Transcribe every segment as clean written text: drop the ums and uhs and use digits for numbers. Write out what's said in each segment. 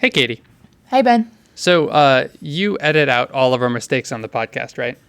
Hey, Katie. Hey, Ben. So you edit out all of our mistakes on the podcast, right?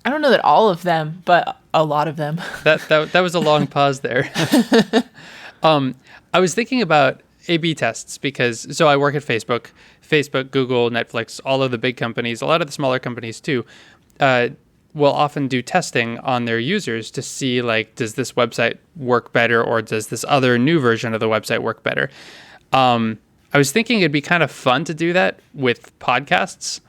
I don't know that all of them, but a lot of them. That was a long pause there. I was thinking about A/B tests because I work at Facebook, Google, Netflix, all of the big companies, a lot of the smaller companies too, will often do testing on their users to see, like, does this website work better or does this other new version of the website work better? I was thinking it'd be kind of fun to do that with podcasts,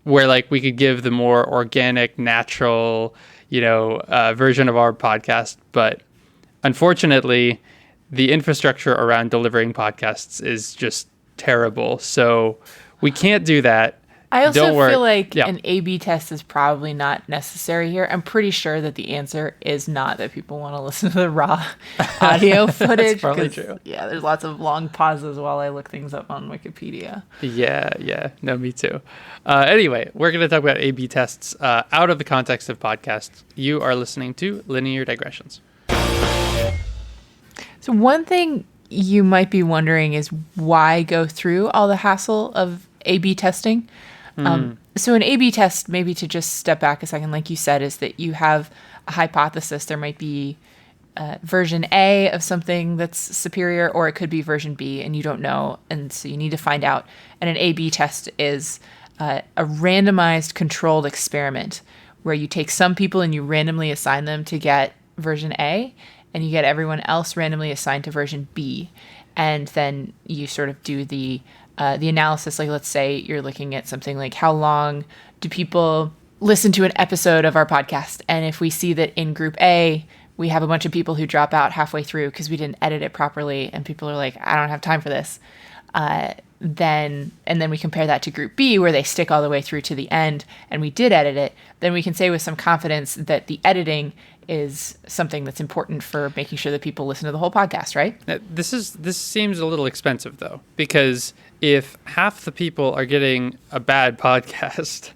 where like we could give the more organic, natural, version of our podcast. But unfortunately, the infrastructure around delivering podcasts is just terrible. So we can't do that. I also Don't worry. feel like Yeah. an A/B test is probably not necessary here. I'm pretty sure that the answer is not that people want to listen to the raw audio footage. That's probably 'cause, true. Yeah, there's lots of long pauses while I look things up on Wikipedia. Yeah. No, me too. Anyway, we're going to talk about A/B tests out of the context of podcasts. You are listening to Linear Digressions. So one thing you might be wondering is why go through all the hassle of A/B testing? So an A/B test, maybe to just step back a second, like you said, is that you have a hypothesis. There might be version A of something that's superior, or it could be version B, and you don't know, and so you need to find out. And an A/B test is a randomized controlled experiment where you take some people and you randomly assign them to get version A, and you get everyone else randomly assigned to version B. And then you sort of do the analysis. Like, let's say you're looking at something like, how long do people listen to an episode of our podcast? And if we see that in group A, we have a bunch of people who drop out halfway through because we didn't edit it properly, and people are like, I don't have time for this. Then we compare that to group B, where they stick all the way through to the end and we did edit it. Then we can say with some confidence that the editing is something that's important for making sure that people listen to the whole podcast, right? This seems a little expensive, though, because if half the people are getting a bad podcast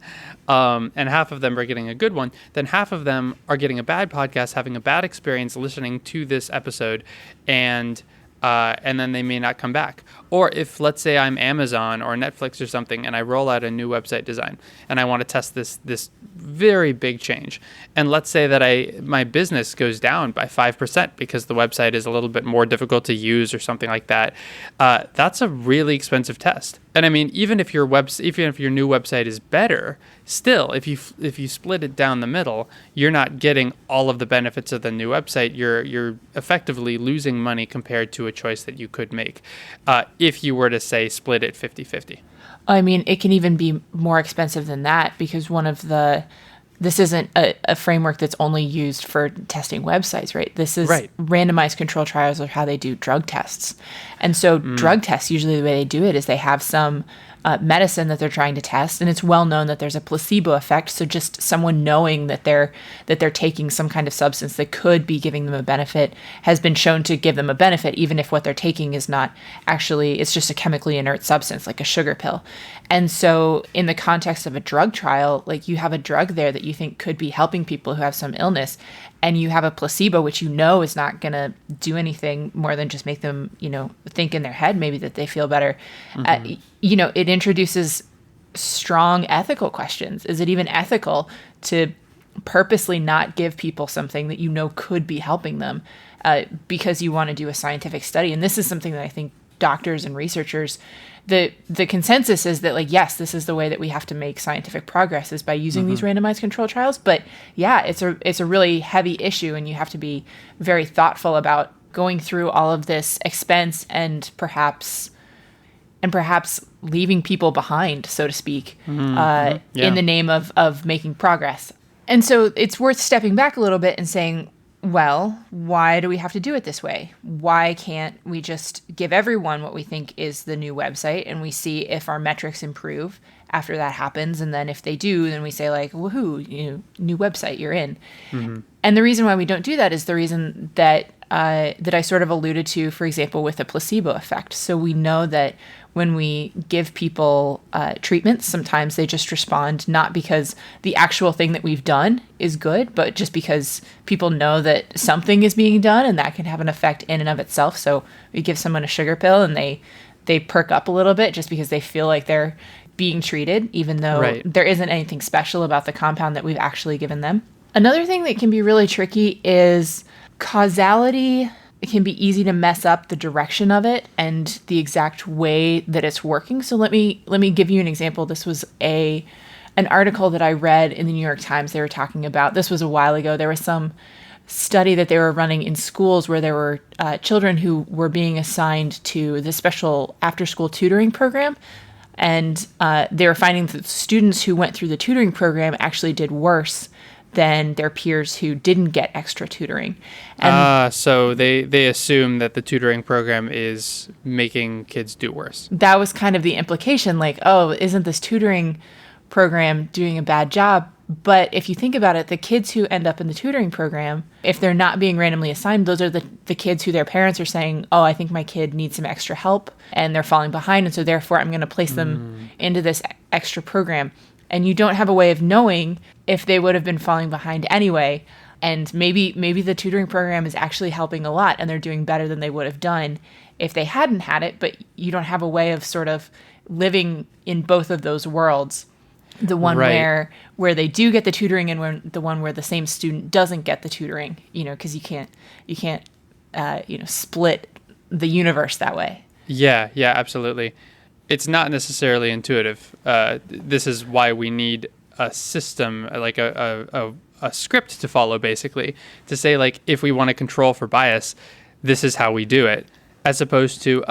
and half of them are getting a good one, then half of them are getting a bad podcast, having a bad experience listening to this episode, and then they may not come back. Or if, let's say, I'm Amazon or Netflix or something, and I roll out a new website design, and I want to test this very big change, and let's say that my business goes down by 5% because the website is a little bit more difficult to use or something like that, that's a really expensive test. And I mean, even if your new website is better, still, if you split it down the middle, you're not getting all of the benefits of the new website. You're effectively losing money compared to a choice that you could make if you were to, say, split it 50-50. I mean, it can even be more expensive than that, because this isn't a framework that's only used for testing websites, right? This is right. Randomized control trials are how they do drug tests. And so drug tests, usually the way they do it is they have some medicine that they're trying to test, and it's well known that there's a placebo effect. So just someone knowing that they're taking some kind of substance that could be giving them a benefit has been shown to give them a benefit, even if what they're taking is not actually, it's just a chemically inert substance like a sugar pill. And so in the context of a drug trial, like, you have a drug there that you think could be helping people who have some illness, and you have a placebo, which you know is not going to do anything more than just make them, think in their head maybe that they feel better. It introduces strong ethical questions. Is it even ethical to purposely not give people something that you know could be helping them because you want to do a scientific study? And this is something that I think doctors and researchers, the consensus is that, like, yes, this is the way that we have to make scientific progress, is by using these randomized control trials. But yeah, it's a really heavy issue, and you have to be very thoughtful about going through all of this expense and perhaps leaving people behind, so to speak, in the name of making progress. And so it's worth stepping back a little bit and saying, well, why do we have to do it this way? Why can't we just give everyone what we think is the new website, and we see if our metrics improve after that happens? And then if they do, then we say, like, woohoo, new website, you're in. And the reason why we don't do that is the reason that I sort of alluded to, for example, with the placebo effect. So we know that when we give people treatments, sometimes they just respond not because the actual thing that we've done is good, but just because people know that something is being done, and that can have an effect in and of itself. So we give someone a sugar pill and they they perk up a little bit just because they feel like they're being treated, even though Right. there isn't anything special about the compound that we've actually given them. Another thing that can be really tricky is causality. It can be easy to mess up the direction of it and the exact way that it's working. So let me give you an example. This was an article that I read in the New York Times. They were talking about, this was a while ago, there was some study that they were running in schools where there were children who were being assigned to the special after-school tutoring program. And they were finding that students who went through the tutoring program actually did worse than their peers who didn't get extra tutoring. And So they assume that the tutoring program is making kids do worse. that was kind of the implication, like, oh, isn't this tutoring program doing a bad job? But if you think about it, the kids who end up in the tutoring program, if they're not being randomly assigned, those are the kids who their parents are saying, oh, I think my kid needs some extra help and they're falling behind. And so therefore I'm going to place them into this extra program. And you don't have a way of knowing if they would have been falling behind anyway. And maybe the tutoring program is actually helping a lot and they're doing better than they would have done if they hadn't had it. But you don't have a way of sort of living in both of those worlds. The one Right. where they do get the tutoring and the one where the same student doesn't get the tutoring, because you can't split the universe that way. Yeah, absolutely. It's not necessarily intuitive. This is why we need a system, like a script to follow, basically, to say, like, if we want to control for bias, this is how we do it, as opposed to,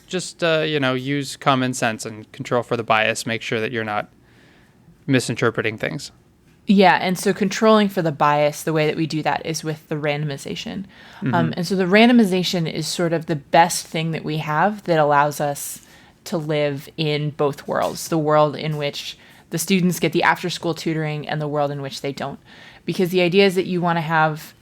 just use common sense and control for the bias, make sure that you're not misinterpreting things. Yeah, and so controlling for the bias, the way that we do that is with the randomization. And so the randomization is sort of the best thing that we have that allows us to live in both worlds, the world in which the students get the after-school tutoring and the world in which they don't. Because the idea is that you want to have,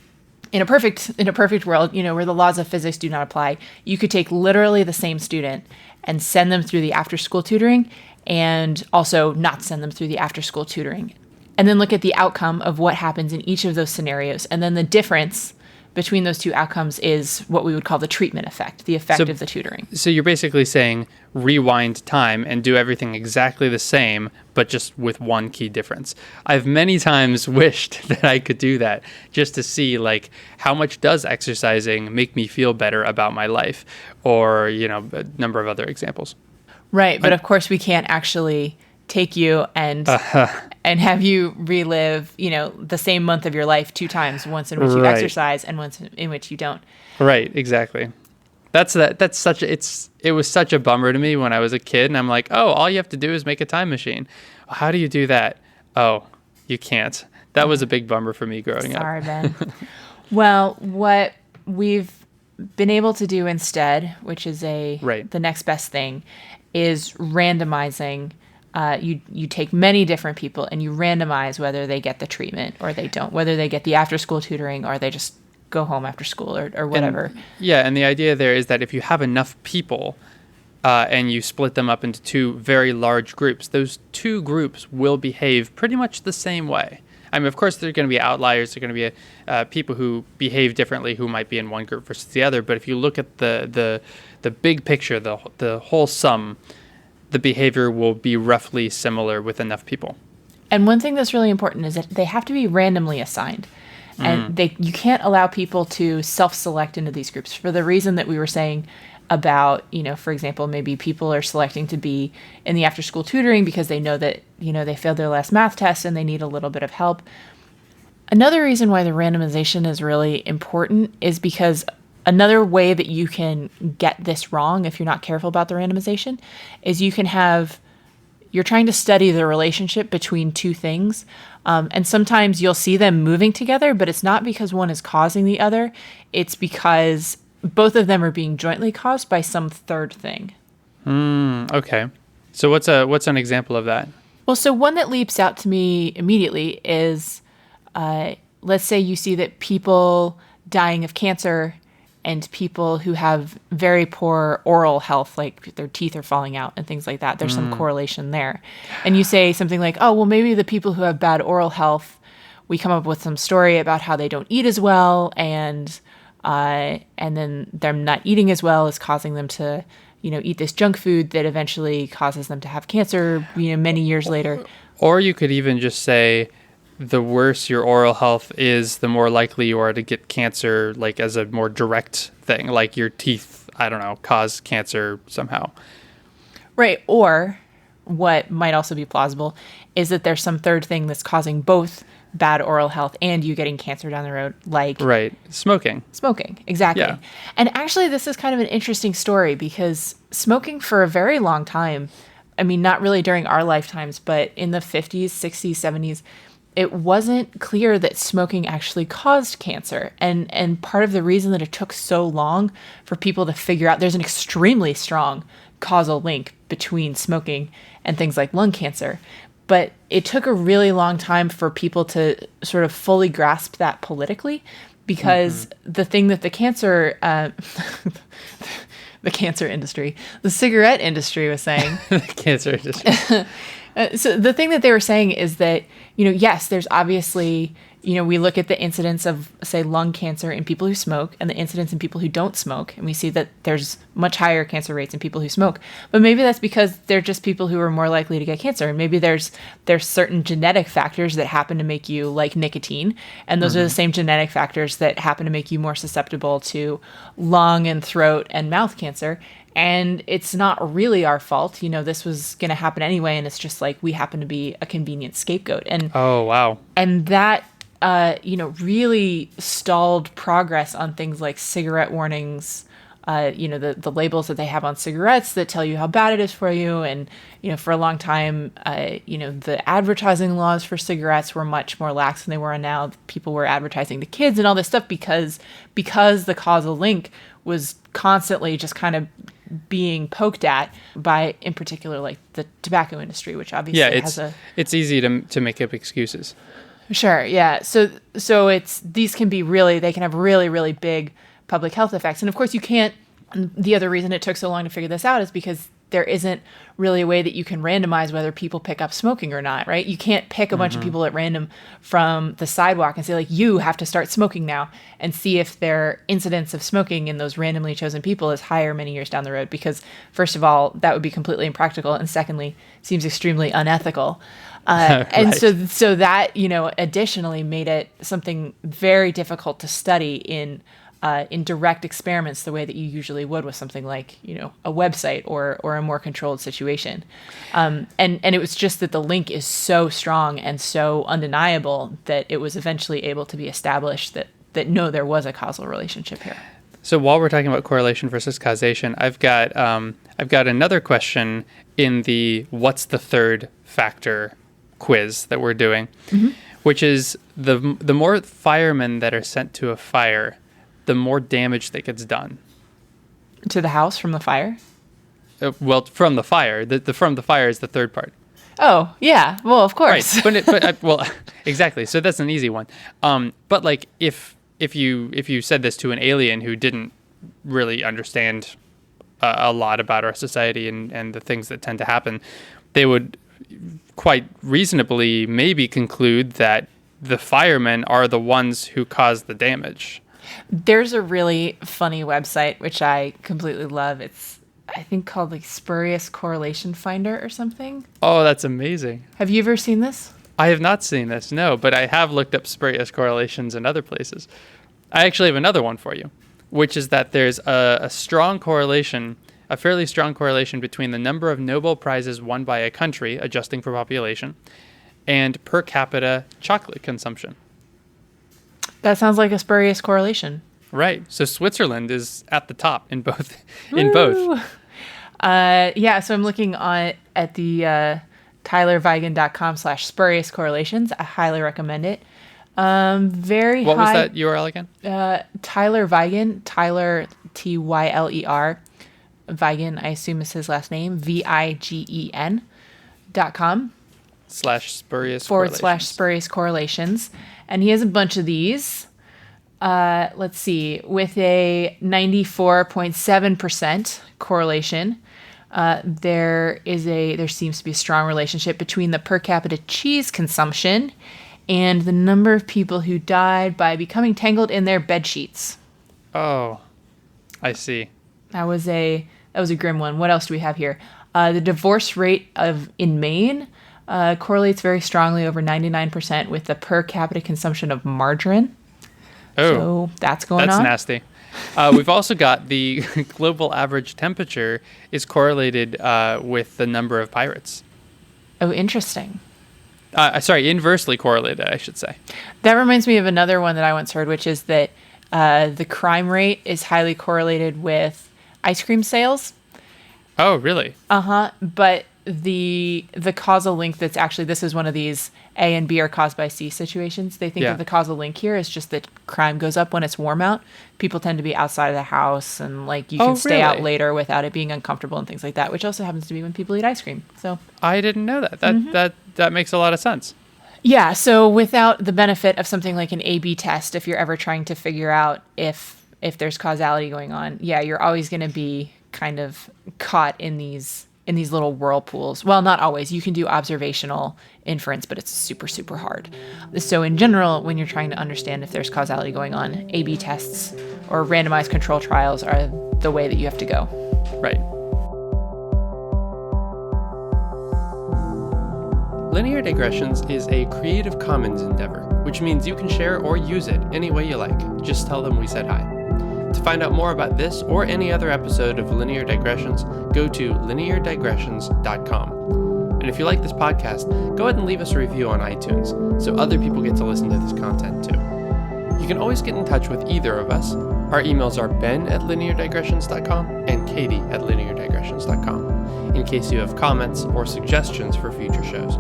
in a perfect world, where the laws of physics do not apply, you could take literally the same student and send them through the after-school tutoring and also not send them through the after-school tutoring. And then look at the outcome of what happens in each of those scenarios. And then the difference between those two outcomes is what we would call the treatment effect, the effect of the tutoring. So you're basically saying rewind time and do everything exactly the same, but just with one key difference. I've many times wished that I could do that just to see, like, how much does exercising make me feel better about my life, or, a number of other examples. Right. But of course, we can't actually take you and have you relive, the same month of your life 2 times, once in which you exercise and once in which you don't. Right, exactly. It was such a bummer to me when I was a kid, and I'm like, oh, all you have to do is make a time machine. How do you do that? Oh, you can't. That was a big bummer for me growing up. Sorry, Ben. Well, what we've been able to do instead, which is the next best thing, is randomizing. You take many different people and you randomize whether they get the treatment or they don't, whether they get the after-school tutoring or they just go home after school or whatever. And the idea there is that if you have enough people and you split them up into 2 very large groups, those 2 groups will behave pretty much the same way. I mean, of course, there are going to be outliers. There are going to be people who behave differently who might be in one group versus the other. But if you look at the big picture, the whole sum, the behavior will be roughly similar with enough people. And one thing that's really important is that they have to be randomly assigned. And you can't allow people to self-select into these groups for the reason that we were saying about, for example, maybe people are selecting to be in the after-school tutoring because they know that, they failed their last math test and they need a little bit of help. Another reason why the randomization is really important is because another way that you can get this wrong if you're not careful about the randomization is you're trying to study the relationship between 2 things. And sometimes you'll see them moving together, but it's not because one is causing the other. It's because both of them are being jointly caused by some third thing. Okay. So what's an example of that? Well, so one that leaps out to me immediately is, let's say you see that people dying of cancer and people who have very poor oral health, like their teeth are falling out and things like that. There's some correlation there. And you say something like, oh, well, maybe the people who have bad oral health, we come up with some story about how they don't eat as well, and then them not eating as well is causing them to eat this junk food that eventually causes them to have cancer, many years later. Or you could even just say the worse your oral health is, the more likely you are to get cancer, like as a more direct thing, like your teeth, I don't know, cause cancer somehow. Right. Or what might also be plausible is that there's some third thing that's causing both bad oral health and you getting cancer down the road, like right, smoking. Exactly. Yeah. And actually, this is kind of an interesting story because smoking for a very long time, I mean, not really during our lifetimes, but in the 50s, 60s, 70s, it wasn't clear that smoking actually caused cancer. And part of the reason that it took so long for people to figure out there's an extremely strong causal link between smoking and things like lung cancer. But it took a really long time for people to sort of fully grasp that politically, because the thing that the cancer industry, the cigarette industry was saying, The cancer industry. so the thing that they were saying is that, yes, there's obviously, we look at the incidence of, say, lung cancer in people who smoke and the incidence in people who don't smoke. And we see that there's much higher cancer rates in people who smoke. But maybe that's because they're just people who are more likely to get cancer. And maybe there's certain genetic factors that happen to make you like nicotine. And those are the same genetic factors that happen to make you more susceptible to lung and throat and mouth cancer. And it's not really our fault. This was going to happen anyway. And it's just like we happen to be a convenient scapegoat. And Oh, wow. and that, really stalled progress on things like cigarette warnings, the labels that they have on cigarettes that tell you how bad it is for you. And, for a long time, the advertising laws for cigarettes were much more lax than they were now. People were advertising to kids and all this stuff because the causal link was constantly just kind of being poked at by, in particular, like the tobacco industry, which obviously it's easy to make up excuses. Sure, yeah. So these can be they can have really, really big public health effects. And of course you can't, the other reason it took so long to figure this out is because there isn't really a way that you can randomize whether people pick up smoking or not, right? You can't pick a bunch of people at random from the sidewalk and say, like, you have to start smoking now, and see if their incidence of smoking in those randomly chosen people is higher many years down the road. Because first of all, that would be completely impractical. And secondly, seems extremely unethical. And so that, additionally made it something very difficult to study in direct experiments the way that you usually would with something like, a website or a more controlled situation. And it was just that the link is so strong and so undeniable that it was eventually able to be established that no, there was a causal relationship here. So while we're talking about correlation versus causation, I've got another question in the what's the third factor quiz that we're doing, which is the more firemen that are sent to a fire, the more damage that gets done. To the house from the fire? Well, from the fire. The from the fire is the third part. Oh, yeah. Well, of course. Right. Well, exactly. So that's an easy one. But like if you said this to an alien who didn't really understand a lot about our society and the things that tend to happen, they would quite reasonably maybe conclude that the firemen are the ones who cause the damage. There's a really funny website, which I completely love. It's, I think, called like Spurious Correlation Finder or something. Oh, that's amazing. Have you ever seen this? I have not seen this, no, but I have looked up spurious correlations in other places. I actually have another one for you, which is that there's a fairly strong correlation between the number of Nobel Prizes won by a country, adjusting for population, and per capita chocolate consumption. That sounds like a spurious correlation. Right. So Switzerland is at the top in both. Both. Yeah. So I'm looking at the tylervigen.com/spurious correlations. I highly recommend it. Very What high. was that URL again? Tyler Vigen. Tyler Tyler. Vigen, I assume is his last name. VIGEN.com. /spurious /spurious correlations. And he has a bunch of these. Let's see, with a 94.7% correlation, there seems to be a strong relationship between the per capita cheese consumption and the number of people who died by becoming tangled in their bed sheets. Oh, I see. That was a That was a grim one. What else do we have here? The divorce rate in Maine correlates very strongly, over 99%, with the per capita consumption of margarine. Oh, so that's going on. That's nasty. We've also got the global average temperature is correlated with the number of pirates. Oh, interesting. Sorry, inversely correlated, I should say. That reminds me of another one that I once heard, which is that the crime rate is highly correlated with ice cream sales. Oh, really? But the causal link that's actually, this is one of these A and B are caused by C situations. They think of the causal link here is just that crime goes up when it's warm out. People tend to be outside of the house, and like you can stay out later without it being uncomfortable and things like that, which also happens to be when people eat ice cream. So I didn't know that. That makes a lot of sense. Yeah, so without the benefit of something like an A/B test, if you're ever trying to figure out if there's causality going on, you're always going to be kind of caught in these little whirlpools. Well, not always. You can do observational inference, but it's super, super hard. So in general, when you're trying to understand if there's causality going on, A/B tests or randomized control trials are the way that you have to go. Right. Linear Digressions is a Creative Commons endeavor, which means you can share or use it any way you like. Just tell them we said hi. To find out more about this or any other episode of Linear Digressions, go to lineardigressions.com. And if you like this podcast, go ahead and leave us a review on iTunes so other people get to listen to this content too. You can always get in touch with either of us. Our emails are ben@lineardigressions.com and katie@lineardigressions.com in case you have comments or suggestions for future shows.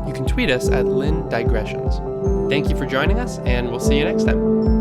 You can tweet us at lindigressions. Thank you for joining us, and we'll see you next time.